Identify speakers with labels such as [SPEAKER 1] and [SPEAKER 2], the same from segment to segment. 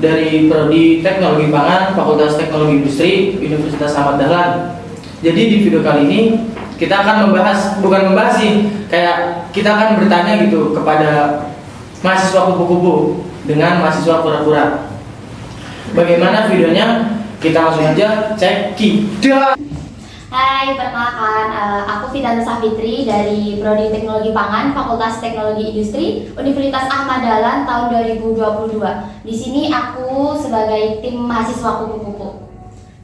[SPEAKER 1] dari Prodi Teknologi Pangan, Fakultas Teknologi Industri, Universitas Ahmad Dahlan. Jadi di video kali ini kita akan bukan membahas sih, kayak kita akan bertanya gitu kepada mahasiswa kupu-kupu dengan mahasiswa pura-pura. Bagaimana videonya? Kita langsung aja cek kita.
[SPEAKER 2] Hai, perkenalkan, aku Fidanza Safitri dari Prodi Teknologi Pangan, Fakultas Teknologi Industri, Universitas Ahmad Dahlan tahun 2022. Di sini aku sebagai tim mahasiswa kupu-kupu.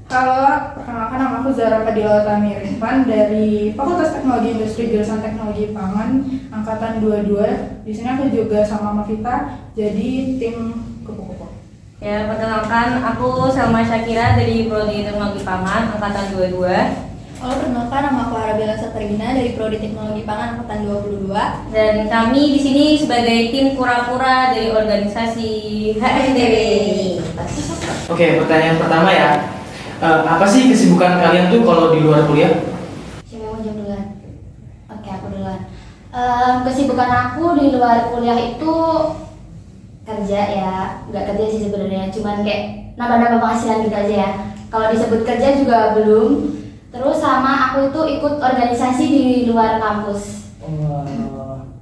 [SPEAKER 3] Halo, perkenalkan nama aku Zara Fadila Tamirinpan dari Fakultas Teknologi Industri jurusan Teknologi Pangan angkatan 22. Di sini aku juga sama Mavita jadi tim kupu-kupu.
[SPEAKER 4] Ya, perkenalkan aku Selma Syakira dari Prodi Teknologi Pangan angkatan 22.
[SPEAKER 5] Halo, perkenalkan nama aku Arabella Satrina dari Prodi Teknologi Pangan angkatan 22.
[SPEAKER 4] Dan kami di sini sebagai tim pura-pura dari organisasi HMDB.
[SPEAKER 1] Oke, pertanyaan pertama ya. Apa sih kesibukan kalian tuh kalau di luar kuliah?
[SPEAKER 2] Siapa yang mau jawab duluan? Oke, aku duluan. Kesibukan aku di luar kuliah itu kerja ya, nggak kerja sih sebenarnya, cuman kayak nambah-nambah penghasilan gitu aja ya. Kalau disebut kerja juga belum. Terus sama aku itu ikut organisasi di luar kampus.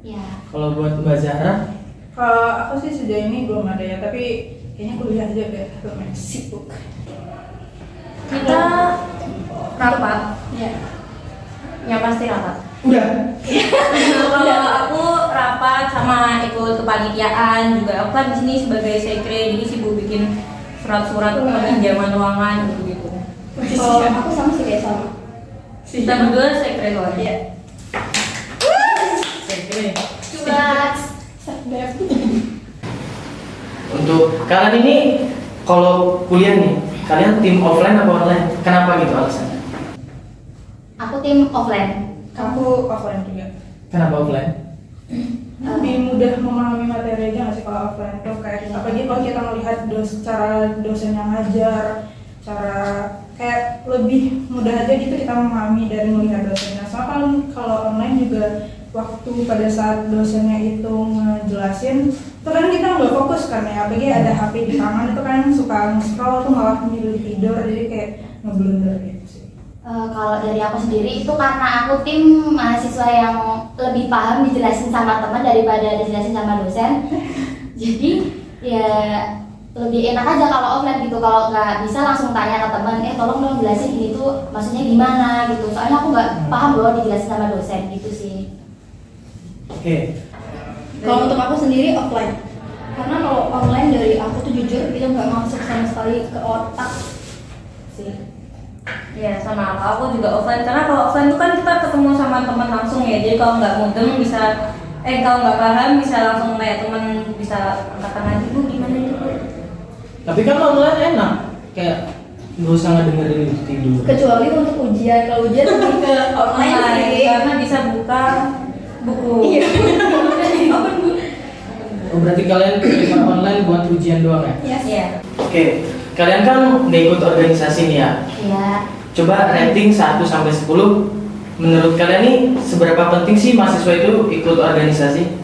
[SPEAKER 2] Ya.
[SPEAKER 1] Kalau buat Mbak Zahra?
[SPEAKER 3] Kalau aku sih sejauh ini belum ada ya, tapi kayaknya kuliah aja biar lumayan sibuk.
[SPEAKER 4] Kita rapat.
[SPEAKER 5] Ya.
[SPEAKER 4] Ya pasti rapat.
[SPEAKER 1] Udah.
[SPEAKER 4] Kalau aku rapat sama ikut kepanitiaan juga. Aku kan di sini sebagai sekre, jadi sibuk bikin surat-surat pinjaman ruangan gitu.
[SPEAKER 5] Oh, aku sama sih kayak sama.
[SPEAKER 4] Kita berdua sekre soalnya.
[SPEAKER 5] Iya.
[SPEAKER 2] Cuat.
[SPEAKER 1] Untuk kalian ini kalau kuliah nih, kalian tim offline atau online? Kenapa gitu alasannya?
[SPEAKER 2] Aku tim offline.
[SPEAKER 3] Aku offline juga.
[SPEAKER 1] Kenapa offline?
[SPEAKER 3] Lebih mudah memahami materi aja nggak sih kalau offline tuh kayak apalagi kalau kita melihat cara dosen yang ngajar, cara kayak lebih mudah aja gitu kita memahami dari melihat dosennya. Soalnya kalau online juga waktu pada saat dosennya itu ngejelasin itu kan kita nggak fokus kan ya, apalagi ada HP di tangan itu kan suka scroll tuh malah milih tidur, jadi kayak ngeblunder gitu sih.
[SPEAKER 2] Kalau dari aku sendiri itu karena aku tim mahasiswa yang lebih paham dijelasin sama teman daripada dijelasin sama dosen. Jadi ya lebih enak aja kalau offline gitu. Kalau nggak bisa langsung tanya ke teman, tolong dong jelasin ini tuh maksudnya gimana gitu. Soalnya aku nggak paham loh dijelasin sama dosen gitu sih.
[SPEAKER 1] Oke.
[SPEAKER 5] Kalau untuk aku sendiri offline. Karena kalau online dari aku tuh jujur itu nggak masuk sama sekali ke otak sih.
[SPEAKER 4] Ya sama aku juga offline, karena kalau offline itu kan kita ketemu sama teman langsung ya, jadi kalau nggak mudeng bisa kalau nggak paham bisa langsung nanya teman, bisa angkat tangan, ibu gimana itu.
[SPEAKER 1] Tapi kan online enak, kayak nggak usah ngedengerin tidur.
[SPEAKER 5] Kecuali untuk ujian, kalau ujian lebih ke online sih.
[SPEAKER 4] Karena bisa buka buku.
[SPEAKER 5] Iya.
[SPEAKER 1] Oh, berarti kalian pilih online buat ujian doang ya?
[SPEAKER 5] Yes.
[SPEAKER 4] Iya.
[SPEAKER 1] Oke, kalian kan nggak ikut organisasi nih ya?
[SPEAKER 2] Iya.
[SPEAKER 1] Coba rating 1 sampai 10. Menurut kalian nih seberapa penting sih mahasiswa itu ikut organisasi?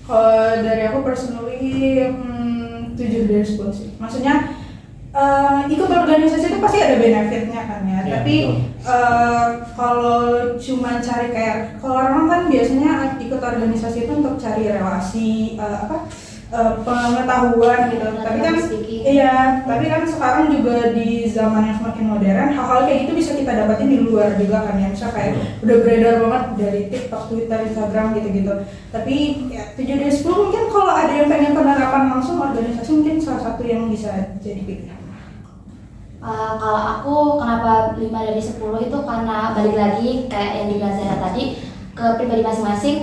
[SPEAKER 3] Kalau dari aku personally 7 dari 10 sih. Maksudnya ikut organisasi itu pasti ada benefitnya kan ya.
[SPEAKER 1] Ya,
[SPEAKER 3] tapi kalau cuma cari kayak kalau orang kan biasanya ikut organisasi itu untuk cari relasi pengetahuan gitu. Tapi kan tapi kan sekarang juga di zaman yang semakin modern, hal-hal kayak gitu bisa kita dapatin di luar juga kan ya. Misal kayak udah beredar banget dari TikTok, Twitter, Instagram gitu-gitu. Tapi ya 7 dari 10 mungkin kalau ada yang pengen penerapan langsung organisasi mungkin salah satu yang bisa jadi pilihan.
[SPEAKER 2] Kalau aku kenapa 5 dari 10 itu karena balik lagi kayak yang dibilang Zara tadi ke pribadi masing-masing.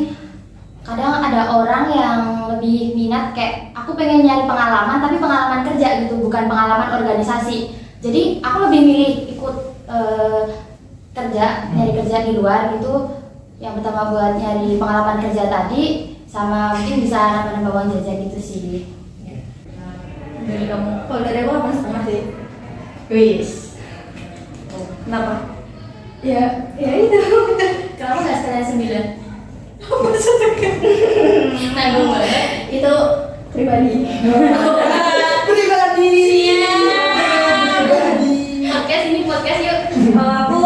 [SPEAKER 2] Kadang ada orang yang lebih minat kayak aku pengen nyari pengalaman tapi pengalaman kerja gitu, bukan pengalaman organisasi. Jadi aku lebih milih ikut kerja, nyari kerja di luar gitu. Yang pertama buat nyari pengalaman kerja tadi, sama mungkin bisa nambah-nambah uang jajan gitu sih.
[SPEAKER 4] Dari kamu.
[SPEAKER 5] Kalau dari aku 8,5 sih.
[SPEAKER 4] Wis. Kenapa?
[SPEAKER 5] Ya itu.
[SPEAKER 2] Kenapa nggak sekalian 9?
[SPEAKER 5] Nanggung banget. Itu pribadi.
[SPEAKER 3] Pribadi.
[SPEAKER 2] Podcast ini podcast yuk.
[SPEAKER 4] Kalau aku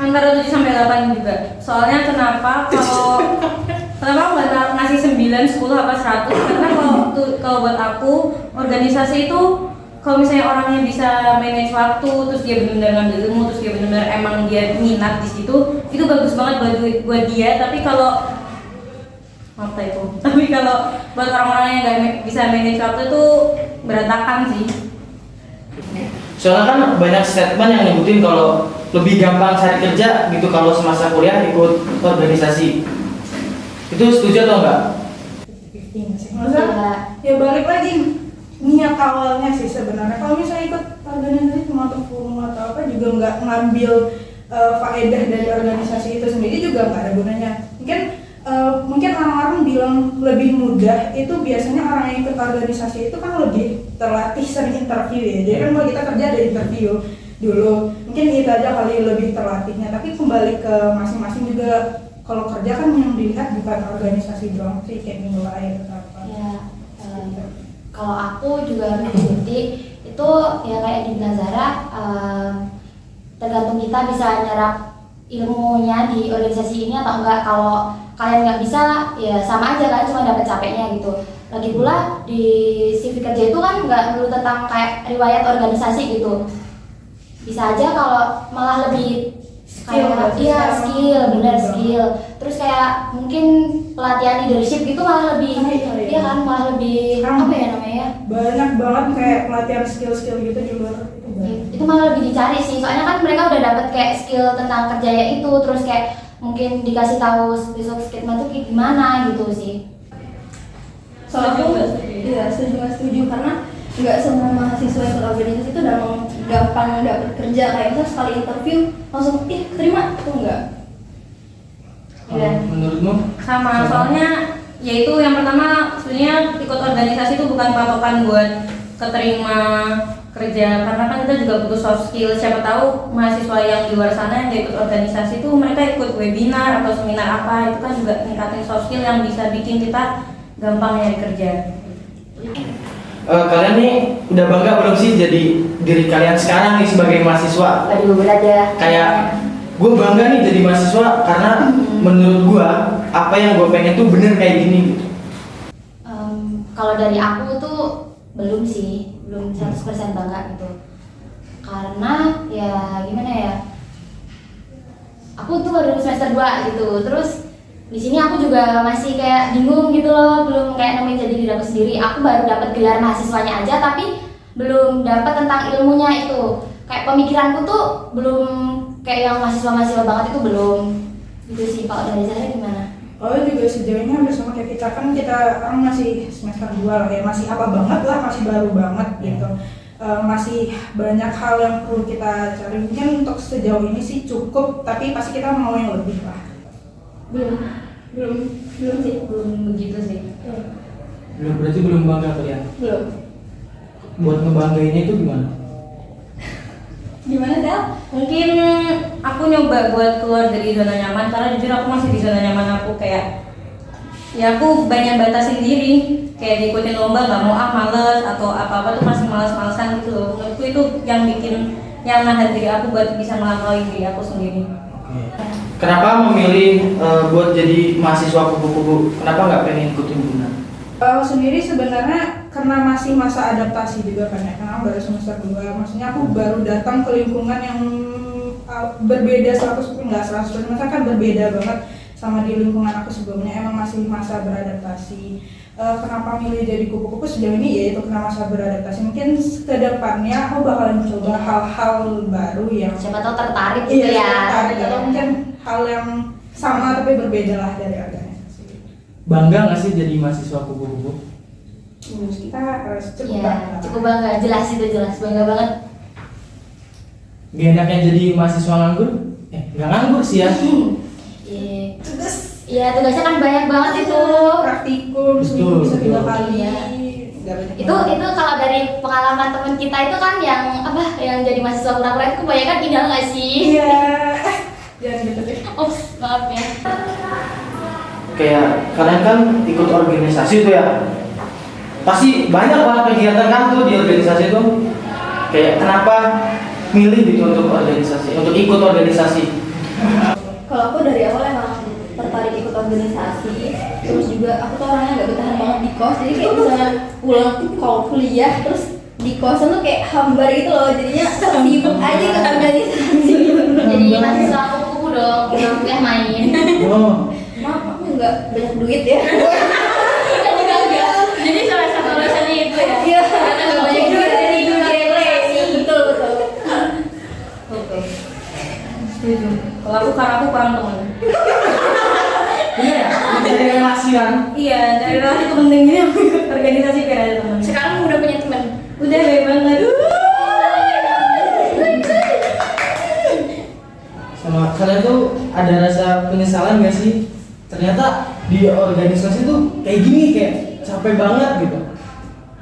[SPEAKER 4] antara 7 sampai 8 juga. Soalnya kenapa aku nggak ngasih 9, 10 apa 100? Karena kalau buat aku organisasi itu kalau misalnya orangnya bisa manage waktu, terus dia benar-benar ngambil ilmu, terus dia benar-benar emang dia minat di situ, itu bagus banget buat dia. Tapi kalau apa itu? Tapi kalau buat orang-orang yang nggak bisa manage waktu itu berantakan sih.
[SPEAKER 1] Soalnya kan banyak statement yang nyebutin kalau lebih gampang cari kerja gitu kalau semasa kuliah ikut organisasi. Itu setuju atau enggak?
[SPEAKER 3] Masa ya balik lagi niat awalnya sih sebenarnya. Kalau misalnya ikut organisasi cuma untuk forum atau apa juga nggak ngambil faedah dari organisasi itu sendiri juga nggak ada gunanya. Mungkin orang-orang bilang lebih mudah itu biasanya orang yang ikut organisasi itu kan lebih terlatih sering interview ya. Jadi kan kalau kita kerja ada interview dulu, mungkin itu aja kali lebih terlatihnya. Tapi kembali ke masing-masing juga. Kalau kerja kan yang dilihat bukan organisasi doang sih, kayak nilai atau apa.
[SPEAKER 2] Ya, kalau aku juga mengikuti itu ya kayak di Nazara, tergantung kita bisa nyerap ilmunya di organisasi ini atau enggak. Kalau kalian nggak bisa ya sama aja kan, cuma dapat capeknya gitu. Lagi pula di CV kerja itu kan nggak perlu tentang kayak riwayat organisasi gitu. Bisa aja kalau malah lebih kayak iya skill, bener skill. Terus kayak mungkin pelatihan leadership gitu malah lebih, iya kan malah lebih apa ya namanya?
[SPEAKER 3] Banyak banget kayak pelatihan skill-skill gitu di luar itu banyak.
[SPEAKER 2] Itu malah lebih dicari sih. Soalnya kan mereka udah dapet kayak skill tentang kerjanya itu, terus kayak mungkin dikasih tahu besok skillnya tuh kayak gimana gitu sih.
[SPEAKER 5] Soalnya aku iya setuju karena nggak semua mahasiswa ikut organisasi itu udah gampang dapet kerja. Kayak misalnya sekali interview langsung terima itu enggak.
[SPEAKER 2] Iya.
[SPEAKER 1] Menurutmu?
[SPEAKER 4] Sama, soalnya yaitu yang pertama sebenarnya ikut organisasi itu bukan patokan buat keterima kerja, karena kan kita juga butuh soft skill. Siapa tahu mahasiswa yang di luar sana yang ikut organisasi itu mereka ikut webinar atau seminar apa, itu kan juga ningkatin soft skill yang bisa bikin kita gampang nyari kerja.
[SPEAKER 1] Kalian nih udah bangga belum sih jadi diri kalian sekarang nih sebagai mahasiswa?
[SPEAKER 2] Aduh berat ya.
[SPEAKER 1] Kayak gue bangga nih jadi mahasiswa karena menurut gue apa yang gue pengen tuh bener kayak gini gitu.
[SPEAKER 2] Kalau dari aku tuh belum sih, belum 100% bangga gitu. Karena ya gimana ya? Aku tuh baru semester 2 gitu. Terus di sini aku juga masih kayak bingung gitu loh, belum kayak nemuin jadi diri aku sendiri. Aku baru dapat gelar mahasiswanya aja tapi belum dapat tentang ilmunya itu. Kayak pemikiranku tuh belum kayak yang mahasiswa banget itu belum. Gitu sih. Kalau dari saya gimana?
[SPEAKER 3] Oh juga sejauh ini hampir sama kayak kita, kan kita orang masih semester 2 lah ya, masih apa banget lah, masih baru banget gitu. Masih banyak hal yang perlu kita cari. Mungkin untuk sejauh ini sih cukup, tapi pasti kita mau yang lebih lah.
[SPEAKER 2] Belum sih, belum begitu sih.
[SPEAKER 1] Belum, berarti belum bangga kalian.
[SPEAKER 5] Belum.
[SPEAKER 1] Buat ngebanggainnya itu gimana?
[SPEAKER 5] Gimana Del?
[SPEAKER 4] Mungkin aku nyoba buat keluar dari zona nyaman, karena jujur aku masih di zona nyaman aku. Kayak ya aku banyak batasin diri, kayak diikutin lomba nggak mau males atau apa-apa tuh masih males-malesan gitu loh. Menurutku itu yang bikin yang nahan diri aku buat bisa melampaui diri aku sendiri.
[SPEAKER 1] Kenapa memilih buat jadi mahasiswa kupu-kupu? Kenapa nggak pengen ikut himpunan?
[SPEAKER 3] Aku sendiri sebenarnya karena masih masa adaptasi juga kan ya, karena baru semester 2, maksudnya aku baru datang ke lingkungan yang berbeda 100%, nggak 100%, maksudnya kan berbeda banget sama di lingkungan aku sebelumnya, emang masih masa beradaptasi. Kenapa milih jadi kupu-kupu sejauh ini, yaitu karena masa beradaptasi. Mungkin ke depannya aku bakalan coba hal-hal baru yang
[SPEAKER 2] Siapa tahu tertarik gitu
[SPEAKER 3] iya,
[SPEAKER 2] ya.
[SPEAKER 3] tertarik,
[SPEAKER 2] Iya.
[SPEAKER 3] atau mungkin hal yang sama tapi berbeda lah dari organisasi.
[SPEAKER 1] Bangga nggak sih jadi mahasiswa kupu-kupu?
[SPEAKER 3] Kita harus cukup
[SPEAKER 2] Iya,
[SPEAKER 3] bangga.
[SPEAKER 2] cukup bangga, jelas itu jelas, bangga banget.
[SPEAKER 1] Gak enaknya jadi mahasiswa nganggur? Nggak nganggur sih ya.
[SPEAKER 2] Iya.
[SPEAKER 3] Tugas
[SPEAKER 2] Iya, tugasnya kan banyak banget itu.
[SPEAKER 3] praktikum seminggu bisa 3 kali.
[SPEAKER 2] Iya.
[SPEAKER 3] Nggak banyak
[SPEAKER 2] Itu kalau dari pengalaman teman kita itu kan yang apa yang jadi mahasiswa pura-pura itu kebanyakan ideal nggak sih?
[SPEAKER 3] Iya. Jangan gitu deh.
[SPEAKER 2] Ops, maaf ya.
[SPEAKER 1] Kayak kalian kan ikut organisasi tuh ya. pasti banyak banget kegiatan kan tuh di organisasi tuh. Kayak kenapa milih gitu untuk organisasi, untuk ikut organisasi?
[SPEAKER 5] Kalau aku dari awal emang tertarik ikut organisasi, terus juga aku tuh orangnya nggak bertahan banget di kos, jadi kayak misalnya pulang kalau kuliah terus di kosan tuh kayak hambar gitu loh, jadinya sibuk aja ke organisasi.
[SPEAKER 2] Jadi mahasiswa kupu-kupu dong, pulang kuliah main.
[SPEAKER 1] Oh,
[SPEAKER 5] Maaf aku nggak banyak duit ya.
[SPEAKER 2] Jadi salah satu alasannya itu ya.
[SPEAKER 5] Iya.
[SPEAKER 2] Karena nggak banyak duit jadi itu
[SPEAKER 5] Betul betul.
[SPEAKER 4] Oke. Setuju. Kalau aku karena aku kurang teman.
[SPEAKER 1] iya ya, mencari relasi kan?
[SPEAKER 4] Iya, dari relasi itu pentingnya aku ikut organisasi biar ada teman.
[SPEAKER 2] Sekarang udah punya teman.
[SPEAKER 4] Udah baik banget.
[SPEAKER 1] Sama kalian tuh ada rasa penyesalan gak sih? Ternyata di organisasi tuh kayak gini, kayak capek banget gitu.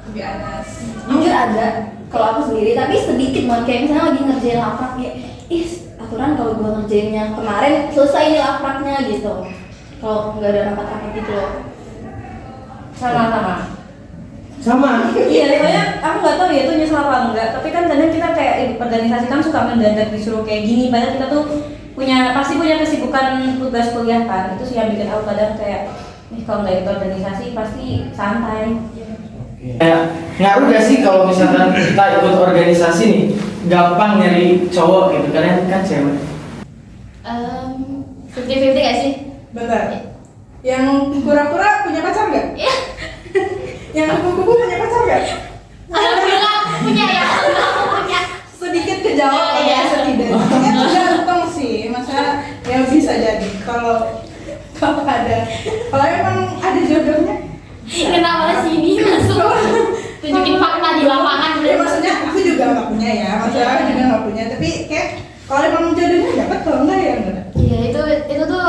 [SPEAKER 3] Lebih anas.
[SPEAKER 5] Jujur ada kalau aku sendiri, tapi sedikit banget, kayak misalnya lagi ngerjain laprak kayak ih aturan kalau gua ngerjainnya kemarin selesai nih lapraknya gitu. Kalau nggak ada rapat-rapat gitu loh.
[SPEAKER 4] Sama-sama.
[SPEAKER 1] Sama.
[SPEAKER 4] Iya, soalnya aku nggak tahu ya itu nyesel apa enggak. Tapi kan kadang kita kayak organisasi kan suka mendadak disuruh kayak gini, padahal kita tuh pasti punya kesibukan tugas kuliah kan. Itu sih yang bikin aku kadang kayak nih kalau nggak ikut organisasi pasti santai.
[SPEAKER 1] Kayak ngaruh gak sih kalau misalkan kita ikut organisasi nih, gampang nyari cowok gitu, kalian kan cewek.
[SPEAKER 2] 50-50 gak sih?
[SPEAKER 3] Bentar. Yang kura-kura punya pacar nggak?
[SPEAKER 2] Iya.
[SPEAKER 3] Yang kupu-kupu punya pacar nggak?
[SPEAKER 2] Alhamdulillah punya ya. Aku punya.
[SPEAKER 3] Sedikit kejawab
[SPEAKER 2] Iya, iya.
[SPEAKER 3] ya setidaknya. Tergantung sih, masa yang bisa jadi. Kalau ada, kalau emang ada jodohnya.
[SPEAKER 2] Kenapa sih ini langsung tunjukin fakta di lapangan?
[SPEAKER 3] Ya maksudnya aku juga nggak punya ya, maksudnya aku juga nggak punya. Tapi kayak kalau emang jodohnya dapat, kalau enggak ya enggak.
[SPEAKER 2] Iya, itu tuh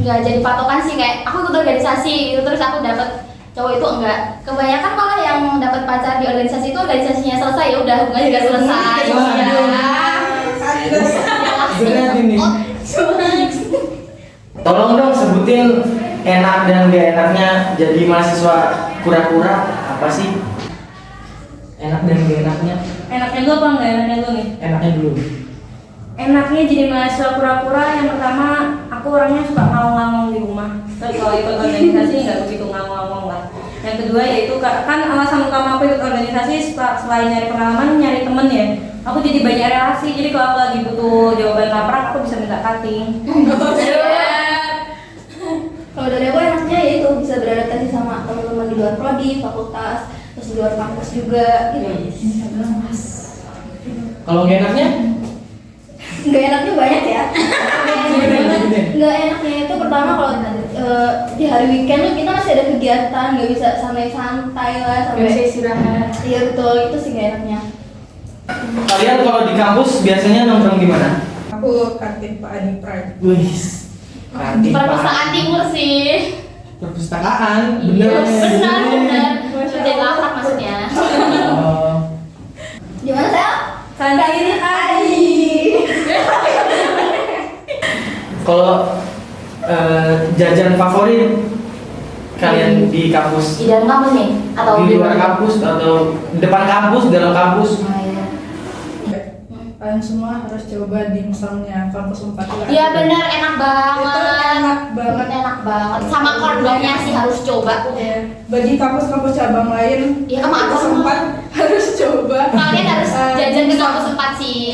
[SPEAKER 2] nggak jadi patokan sih, kayak aku ikut organisasi gitu terus aku dapat cowok itu enggak. Kebanyakan malah yang dapat pacar di organisasi itu organisasinya selesai ya udah hubungannya juga selesai.
[SPEAKER 1] Berat ini.
[SPEAKER 2] Cuma
[SPEAKER 1] Tolong dong sebutin enak dan gak enaknya jadi mahasiswa kura-kura apa sih? Enak dan gak enaknya?
[SPEAKER 4] Enaknya lu apa enggak enaknya lu nih?
[SPEAKER 1] Enaknya dulu.
[SPEAKER 4] Enaknya jadi mahasiswa kura-kura yang pertama aku orangnya suka ngomong-ngomong di rumah. Terus kalau ikut organisasi nggak begitu ngomong-ngomong lah. Yang kedua yaitu kan alasan utama aku ikut organisasi selain nyari pengalaman, nyari temen ya. Aku jadi banyak relasi. Jadi kalau aku lagi butuh jawaban laprak aku bisa minta cutting.
[SPEAKER 5] Kalau dari aku enaknya ya itu bisa beradaptasi sama teman-teman di luar prodi, fakultas, terus di luar kampus juga gitu.
[SPEAKER 1] Kalau gak enaknya?
[SPEAKER 5] Nggak enaknya banyak ya. Nggak enaknya itu pertama kalau di hari weekend tuh kita masih ada kegiatan, nggak bisa santai lah sampai
[SPEAKER 2] istirahat.
[SPEAKER 5] Iya betul, itu sih nggak enaknya.
[SPEAKER 1] Kalian kalau di kampus biasanya nongkrong di mana?
[SPEAKER 3] Aku kantin Pak Adi Pride.
[SPEAKER 1] Wih,
[SPEAKER 2] Di perpustakaan timur sih.
[SPEAKER 1] perpustakaan,
[SPEAKER 2] Iya,
[SPEAKER 1] bener.
[SPEAKER 2] benar. Jadi lapar maksudnya.
[SPEAKER 1] Oh.
[SPEAKER 5] Gimana saya?
[SPEAKER 4] Kantin
[SPEAKER 5] Adi.
[SPEAKER 1] Kalau jajan favorit kalian di kampus?
[SPEAKER 2] Di dalam kampus nih atau
[SPEAKER 1] Di luar kampus atau di depan kampus, dalam kampus?
[SPEAKER 2] Oh, iya.
[SPEAKER 3] Kalian semua harus coba dimsumnya kampus 4
[SPEAKER 2] Iya benar, enak banget.
[SPEAKER 3] Itu enak banget.
[SPEAKER 2] Enak banget. Sama kordonnya sih harus coba.
[SPEAKER 3] Ya, bagi kampus-kampus cabang lain,
[SPEAKER 2] Iya, sama
[SPEAKER 3] kampus
[SPEAKER 2] aku.
[SPEAKER 3] 4 harus coba.
[SPEAKER 2] Kalian harus jajan ke kampus 4 sih.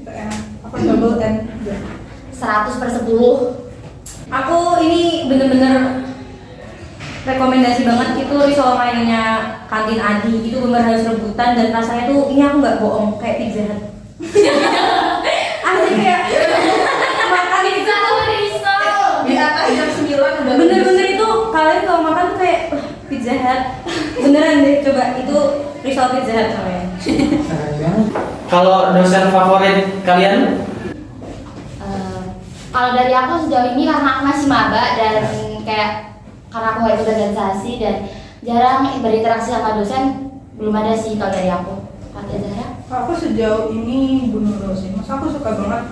[SPEAKER 3] Itu enak. Apa double N?
[SPEAKER 2] 100/10.
[SPEAKER 4] Aku ini bener-bener rekomendasi banget itu risol lainnya kantin Adi itu bener harus rebutan dan rasanya tuh ini aku nggak bohong kayak pizza hut. Asli kayak makan itu
[SPEAKER 3] Di atas jam 9 udah
[SPEAKER 4] bener-bener itu kalian kalau makan tuh kayak pizza hut beneran deh coba itu risol pizza hut namanya.
[SPEAKER 1] Kalau dosen favorit kalian?
[SPEAKER 2] Kalau dari aku sejauh ini karena aku masih maba dan kayak karena aku nggak ikut organisasi dan jarang berinteraksi sama dosen, belum ada sih kalau dari aku. Kalau Zahra?
[SPEAKER 3] Aku sejauh ini Bu Nurul sih, mas aku suka banget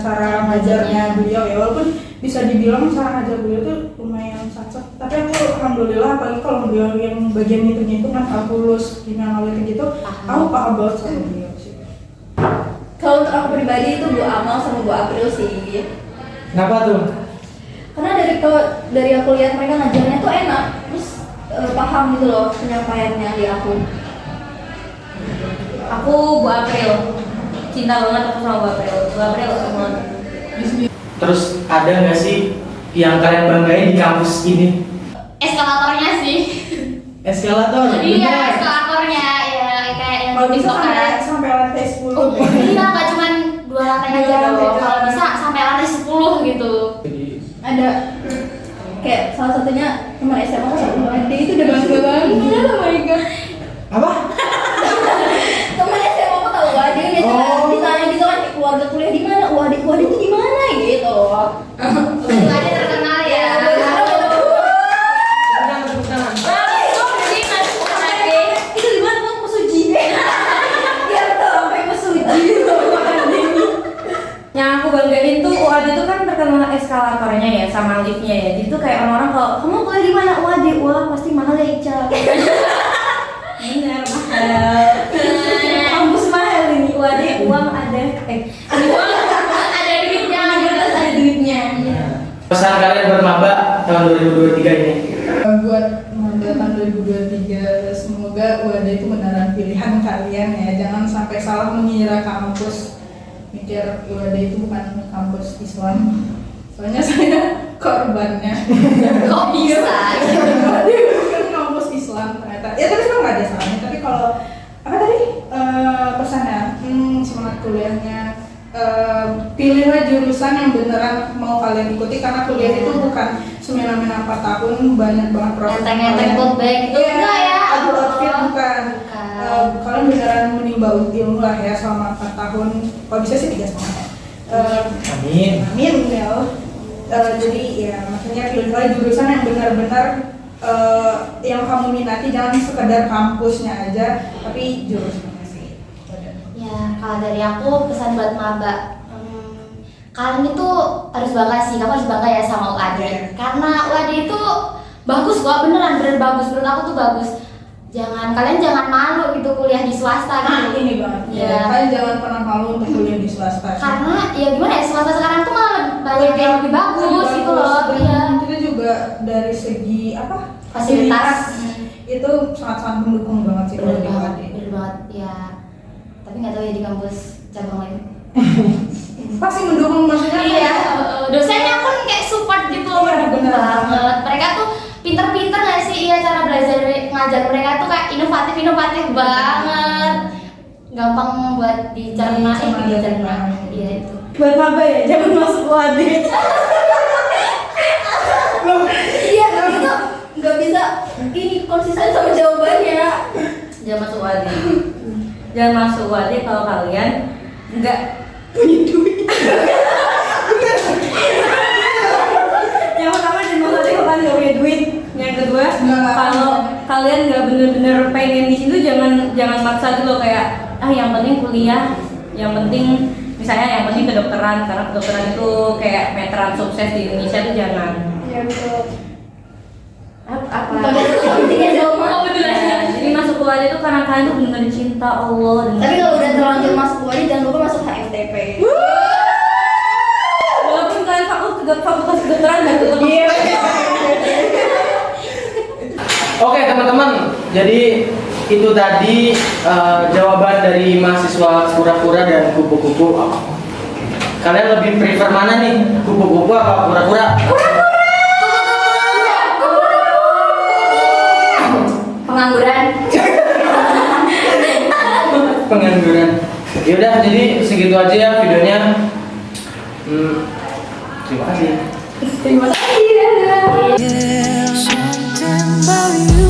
[SPEAKER 3] cara ngajarnya beliau ya, walaupun bisa dibilang cara ngajar beliau tuh lumayan sacet. Tapi aku alhamdulillah, apalagi kalau beliau yang bagian hitung-hitungan kalkulus, kimia analitik gitu, aku paham banget sama beliau sih.
[SPEAKER 5] Kalau untuk aku pribadi itu Bu Amal sama Bu April sih.
[SPEAKER 1] Kenapa tuh?
[SPEAKER 5] Karena dari aku lihat mereka ngajarnya tuh enak, terus paham gitu loh penyampaiannya di aku.
[SPEAKER 4] Aku Bu April, cinta banget aku sama Bu April. Bu April sama.
[SPEAKER 1] Terus ada nggak sih yang kalian banggain di kampus ini?
[SPEAKER 2] Eskalatornya sih.
[SPEAKER 1] Eskalator?
[SPEAKER 2] Iya,
[SPEAKER 1] bener.
[SPEAKER 2] eskalatornya ya kayak yang
[SPEAKER 3] Kalau bisa
[SPEAKER 2] kan.
[SPEAKER 3] sampai lantai 10
[SPEAKER 2] Oh,
[SPEAKER 3] deh.
[SPEAKER 2] iya, nggak cuma 2 lantai aja
[SPEAKER 3] Dua lantai
[SPEAKER 2] dong. Kalau
[SPEAKER 3] doang.
[SPEAKER 2] bisa sampai lantai 10 gitu.
[SPEAKER 5] Ada kayak salah satunya teman SMA aku satu adik itu udah bangga banget, oh my god.
[SPEAKER 1] Apa?
[SPEAKER 5] Teman SMA aku tahu adik dia
[SPEAKER 1] Oh.
[SPEAKER 5] ditanya gitu kan keluarga kuliah di mana, wadik itu di mana gitu.
[SPEAKER 2] Itu aja terkenal ya.
[SPEAKER 1] Tepuk tangan.
[SPEAKER 5] Itu di mana bang Pesuji? Iya betul sampai Pesuji.
[SPEAKER 4] Yang aku banggain tuh UAD itu kan terkenal eskalatornya ya sama liftnya ya. Jadi tuh kayak orang-orang kalau kamu kuliah di mana UAD, wah pasti mahal ya Ica. Bener mahal. Kampus mahal ini UAD uang ada uang
[SPEAKER 2] Ada duitnya.
[SPEAKER 4] ada duitnya.
[SPEAKER 1] Pesan kalian bermaba tahun 2023 ini?
[SPEAKER 3] Buat tahun 2023, semoga UAD itu beneran pilihan kalian ya. Jangan sampai salah mengira kampus, mikir UAD itu bukan kampus Islam. Soalnya saya korbannya.
[SPEAKER 2] Kok bisa?
[SPEAKER 3] UAD bukan kampus Islam ternyata. Ya tapi sebenarnya nggak ada salahnya. Tapi kalau apa tadi pesannya? Semangat kuliahnya. Pilihlah jurusan yang beneran mau kalian ikuti, karena kuliah itu bukan semena-mena 4 tahun, banyak banget proses.
[SPEAKER 2] Enteng-enteng tote bag itu enggak ya?
[SPEAKER 3] Aduh, outfit bukan.
[SPEAKER 2] Bukan.
[SPEAKER 3] Kalian beneran menimba ilmu lah ya selama 4 tahun. Kalau bisa sih 3,5.
[SPEAKER 1] Amin.
[SPEAKER 3] Amin ya. Jadi ya maksudnya pilihlah jurusan yang benar-benar yang kamu minati, jangan sekedar kampusnya aja, tapi jurusannya sih.
[SPEAKER 2] Ya, kalau dari aku pesan buat maba, kalian itu harus bangga sih, kamu harus bangga ya sama UAD. Karena UAD itu bagus kok, beneran bagus, menurut aku tuh bagus. Kalian jangan malu gitu kuliah di swasta
[SPEAKER 3] Nah
[SPEAKER 2] gitu.
[SPEAKER 3] ini banget.
[SPEAKER 2] Iya.
[SPEAKER 3] Kalian jangan pernah malu untuk kuliah di swasta.
[SPEAKER 2] Karena ya gimana ya, swasta sekarang tuh malah banyak yang lebih bagus gitu loh.
[SPEAKER 3] Dan
[SPEAKER 2] Iya.
[SPEAKER 3] kita juga dari segi apa?
[SPEAKER 2] Fasilitas.
[SPEAKER 3] Itu sangat-sangat mendukung banget sih kalau di UAD.
[SPEAKER 2] Bener banget, ya. Tapi nggak tahu ya di kampus cabang lain.
[SPEAKER 3] Pasti mendukung, maksudnya
[SPEAKER 2] Iya, dosennya pun kayak support gitu loh,
[SPEAKER 3] Iya,
[SPEAKER 2] mendukung
[SPEAKER 3] bener.
[SPEAKER 2] banget. Mereka tuh pinter-pinter nggak sih? Iya, cara belajar ngajar mereka tuh kayak inovatif banget. Gampang buat dicerna, dicerna. Iya itu.
[SPEAKER 4] Buat maba ya, jangan masuk UAD.
[SPEAKER 5] Iya tapi itu nggak bisa ini konsisten sama jawabannya.
[SPEAKER 4] Jangan masuk UAD. Jangan masuk UAD kalau kalian nggak punya duit. Yang pertama jangan masuk UAD kalau kalian nggak punya duit. Yang kedua, kalau kalian nggak bener-bener pengen di situ, jangan maksa gitu loh, kayak yang penting kuliah, yang penting misalnya yang penting kedokteran, karena kedokteran itu kayak meteran sukses di Indonesia tuh jangan.
[SPEAKER 5] Iya betul.
[SPEAKER 4] Apa?
[SPEAKER 5] Intinya sama.
[SPEAKER 4] Jadi masuk UAD itu karena kalian tuh bener cinta Allah dan
[SPEAKER 5] Tapi kalau udah terlanjur masuk UAD jangan lupa masuk HMTP.
[SPEAKER 4] walaupun kalian fakultas kedokteran dan tetap
[SPEAKER 1] Oke teman-teman, jadi itu tadi jawaban dari mahasiswa kura-kura dan kupu-kupu. Kalian lebih prefer mana nih? Kupu-kupu apa kura-kura?
[SPEAKER 2] Pengangguran.
[SPEAKER 1] Pengangguran. Yaudah, jadi segitu aja ya videonya. Terima kasih.
[SPEAKER 5] Terima kasih. Dadah.
[SPEAKER 6] Something about you